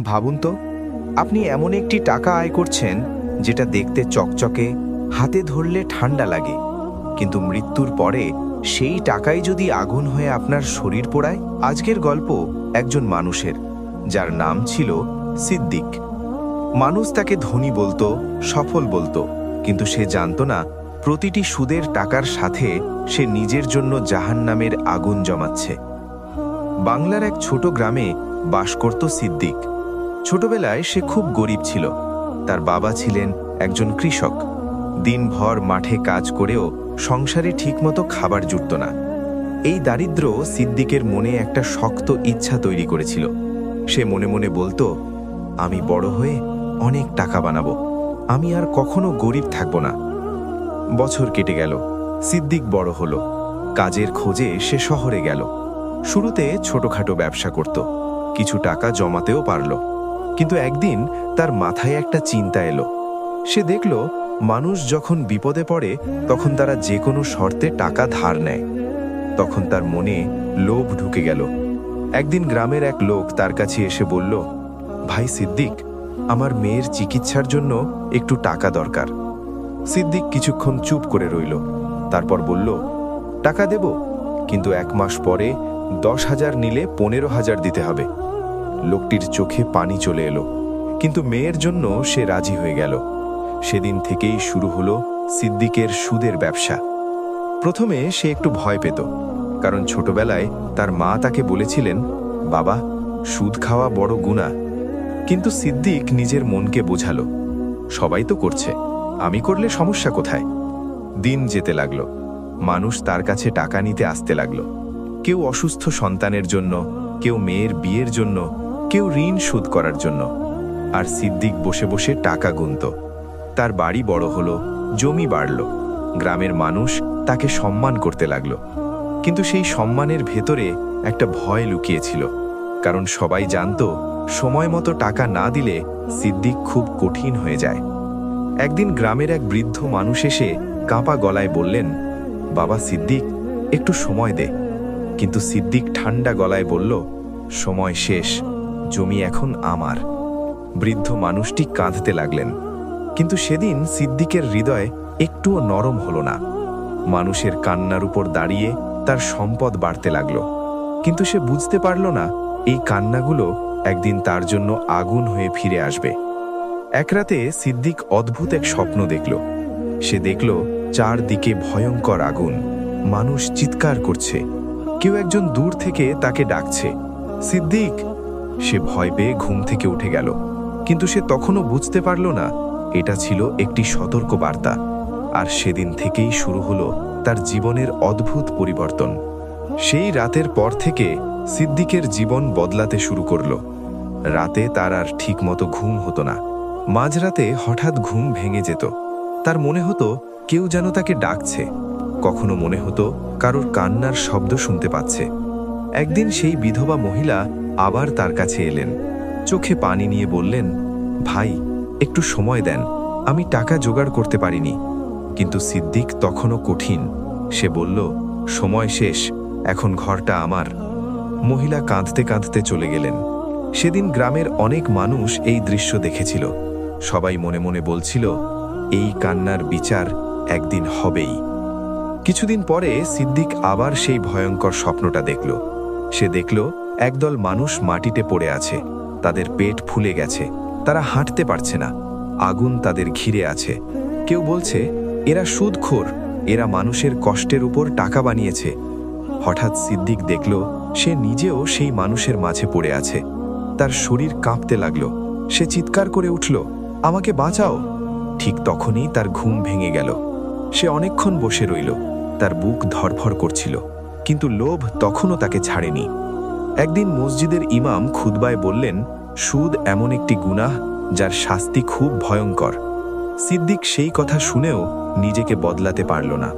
ভাবুন তো, আপনি এমন একটি টাকা আয় করছেন যেটা দেখতে চকচকে, হাতে ধরলে ঠান্ডা লাগে, কিন্তু মৃত্যুর পরে সেই টাকাই যদি আগুন হয়ে আপনার শরীর পোড়ায়। আজকের গল্প একজন মানুষের, যার নাম ছিল সিদ্দিক। মানুষ তাকে ধনী বলতো, সফল বলতো, কিন্তু সে জানতো না প্রতিটি সুদের টাকার সাথে সে নিজের জন্য জাহান্নামের আগুন জমাচ্ছে। বাংলার এক ছোট গ্রামে বাস করত সিদ্দিক। ছোটবেলায় সে খুব গরিব ছিল। তার বাবা ছিলেন একজন কৃষক। দিনভর মাঠে কাজ করেও সংসারে ঠিকমতো খাবার জুটত না। এই দারিদ্র্য সিদ্দিকের মনে একটা শক্ত ইচ্ছা তৈরি করেছিল। সে মনে মনে বলতো, আমি বড় হয়ে অনেক টাকা বানাবো, আমি আর কখনো গরিব থাকব না। বছর কেটে গেল, সিদ্দিক বড় হলো। কাজের খোঁজে সে শহরে গেল। শুরুতে ছোটখাটো ব্যবসা করত, কিছু টাকা জমাতেও পারল। কিন্তু একদিন তার মাথায় একটা চিন্তা এলো। সে দেখল, মানুষ যখন বিপদে পড়ে তখন তারা যে কোনো শর্তে টাকা ধার নেয়। তখন তার মনে লোভ ঢুকে গেল। একদিন গ্রামের এক লোক তার কাছে এসে বলল, ভাই সিদ্দিক, আমার মেয়ের চিকিৎসার জন্য একটু টাকা দরকার। সিদ্দিক কিছুক্ষণ চুপ করে রইল, তারপর বলল, টাকা দেব, কিন্তু 1 মাস পরে 10,000 নিলে 15,000 দিতে হবে। লোকটির চোখে পানি চলে এলো, কিন্তু মেয়ের জন্য সে রাজি হয়ে গেল। সেদিন থেকেই শুরু হলো সিদ্দিকের সুদের ব্যবসা। প্রথমে সে একটু ভয় পেত, কারণ ছোটবেলায় তার মা তাকে বলেছিলেন, বাবা, সুদ খাওয়া বড় গুনাহ। কিন্তু সিদ্দিক নিজের মনকে বোঝালো, সবাই তো করছে, আমি করলে সমস্যা কোথায়? দিন যেতে লাগলো, মানুষ তার কাছে টাকা নিতে আসতে লাগলো। কেউ অসুস্থ সন্তানের জন্য, কেউ মেয়ের বিয়ের জন্য, কেউ ঋণ শোধ করার জন্য। আর সিদ্দিক বসে বসে টাকা গুনত। তার বাড়ি বড় হলো, জমি বাড়ল, গ্রামের মানুষ তাকে সম্মান করতে লাগলো। কিন্তু সেই সম্মানের ভেতরে একটা ভয় লুকিয়েছিল, কারণ সবাই জানতো সময় মতো টাকা না দিলে সিদ্দিক খুব কঠিন হয়ে যায়। একদিন গ্রামের এক বৃদ্ধ মানুষ এসে কাঁপা গলায় বললেন, বাবা সিদ্দিক, একটু সময় দে। কিন্তু সিদ্দিক ঠান্ডা গলায় বলল, সময় শেষ, জমি এখন আমার। বৃদ্ধ মানুষটি কাঁদতে লাগলেন। কিন্তু সেদিন সিদ্দিকের হৃদয় একটুও নরম হলো না। মানুষের কান্নার উপর দাঁড়িয়ে তার সম্পদ বাড়তে লাগলো, কিন্তু সে বুঝতে পারল না এই কান্নাগুলো একদিন তার জন্য আগুন হয়ে ফিরে আসবে। এক রাতে সিদ্দিক অদ্ভুত এক স্বপ্ন দেখল। সে দেখল চারদিকে ভয়ঙ্কর আগুন, মানুষ চিৎকার করছে, কেউ একজন দূর থেকে তাকে ডাকছে, সিদ্দিক। সে ভয় পেয়ে ঘুম থেকে উঠে গেল, কিন্তু সে তখনও বুঝতে পারল না এটা ছিল একটি সতর্ক বার্তা। আর সেদিন থেকেই শুরু হলো তার জীবনের অদ্ভুত পরিবর্তন। সেই রাতের পর থেকে সিদ্দিকের জীবন বদলাতে শুরু করল। রাতে তার আর ঠিকমতো ঘুম হতো না। মাঝরাতে হঠাৎ ঘুম ভেঙে যেত। তার মনে হতো কেউ যেন তাকে ডাকছে, কখনো মনে হতো কারোর কান্নার শব্দ শুনতে পাচ্ছে। একদিন সেই বিধবা মহিলা আবার তার কাছে এলেন, চোখে পানি নিয়ে বললেন, ভাই, একটু সময় দেন, আমি টাকা জোগাড় করতে পারিনি। কিন্তু সিদ্দিক তখনও কঠিন। সে বলল, সময় শেষ, এখন ঘরটা আমার। মহিলা কাঁদতে কাঁদতে চলে গেলেন। সেদিন গ্রামের অনেক মানুষ এই দৃশ্য দেখেছিল। সবাই মনে মনে বলছিল, এই কান্নার বিচার একদিন হবেই। কিছুদিন পরে সিদ্দিক আবার সেই ভয়ঙ্কর স্বপ্নটা দেখল। সে দেখল একদল মানুষ মাটিতে পড়ে আছে, তাদের পেট ফুলে গেছে, তারা হাঁটতে পারছে না, আগুন তাদের ঘিরে আছে। কেউ বলছে, এরা সুদখোর, এরা মানুষের কষ্টের উপর টাকা বানিয়েছে। হঠাৎ সিদ্দিক দেখল সে নিজেও সেই মানুষের মাঝে পড়ে আছে। তার শরীর কাঁপতে লাগলো। সে চিৎকার করে উঠল, আমাকে বাঁচাও। ঠিক তখনই তার ঘুম ভেঙে গেল। সে অনেকক্ষণ বসে রইল, তার বুক ধড়ফড় করছিল, কিন্তু লোভ তখনও তাকে ছাড়েনি। একদিন মসজিদের ইমাম খুতবায় বললেন, সুদ এমন একটি গুনাহ যার শাস্তি খুব ভয়ঙ্কর। সিদ্দিক সেই কথা শুনেও নিজেকে বদলাতে পারল না।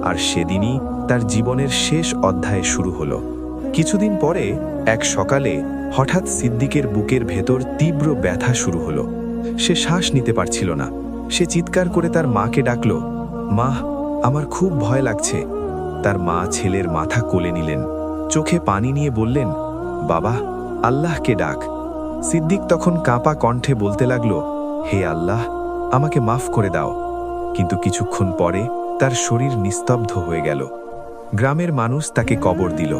আর সেদিনই তার জীবনের শেষ অধ্যায় শুরু হলো। কিছুদিন পরে এক সকালে হঠাৎ সিদ্দিকের বুকের ভেতর তীব্র ব্যথা শুরু হলো। সে শ্বাস নিতে পারছিল না। সে চিৎকার করে তার মাকে ডাকল, মা, আমার খুব ভয় লাগছে। তার মা ছেলের মাথা কোলে নিলেন, চোখে পানি নিয়ে বললেন, বাবা, আল্লাহকে ডাক। সিদ্দিক তখন কাঁপা কণ্ঠে বলতে লাগল, হে আল্লাহ, আমাকে মাফ করে দাও। কিন্তু কিছুক্ষণ পরে তার শরীর নিস্তব্ধ হয়ে গেল। গ্রামের মানুষ তাকে কবর দিল।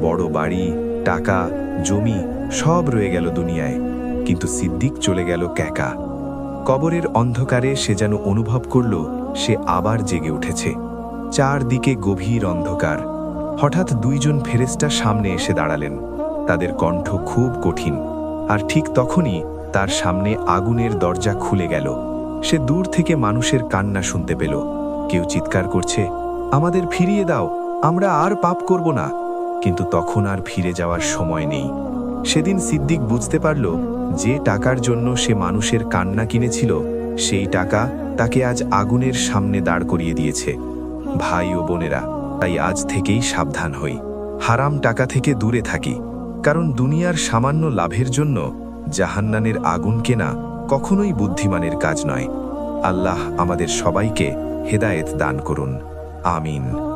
বড় বাড়ি, টাকা, জমি সব রয়ে গেল দুনিয়ায়, কিন্তু সিদ্দিক চলে গেল একা। কবরের অন্ধকারে সে যেন অনুভব করল সে আবার জেগে উঠেছে। চারদিকে গভীর অন্ধকার। হঠাৎ দুইজন ফেরেশতা সামনে এসে দাঁড়ালেন। তাদের কণ্ঠ খুব কঠিন, আর ঠিক তখনই তার সামনে আগুনের দরজা খুলে গেল। সে দূর থেকে মানুষের কান্না শুনতে পেল। কেউ চিৎকার করছে, আমাদের ফিরিয়ে দাও, আমরা আর পাপ করব না। কিন্তু তখন আর ফিরে যাওয়ার সময় নেই। সেদিন সিদ্দিক বুঝতে পারল, যে টাকার জন্য সে মানুষের কান্না কিনেছিল, সেই টাকা তাকে আজ আগুনের সামনে দাঁড় করিয়ে দিয়েছে। ভাই ও বোনেরা, তাই আজ থেকেই সাবধান হই, হারাম টাকা থেকে দূরে থাকি। কারণ দুনিয়ার সামান্য লাভের জন্য জাহান্নামের আগুন কেনা কখনোই বুদ্ধিমানের কাজ নয়। আল্লাহ আমাদের সবাইকে হেদায়েত দান করুন। আমিন।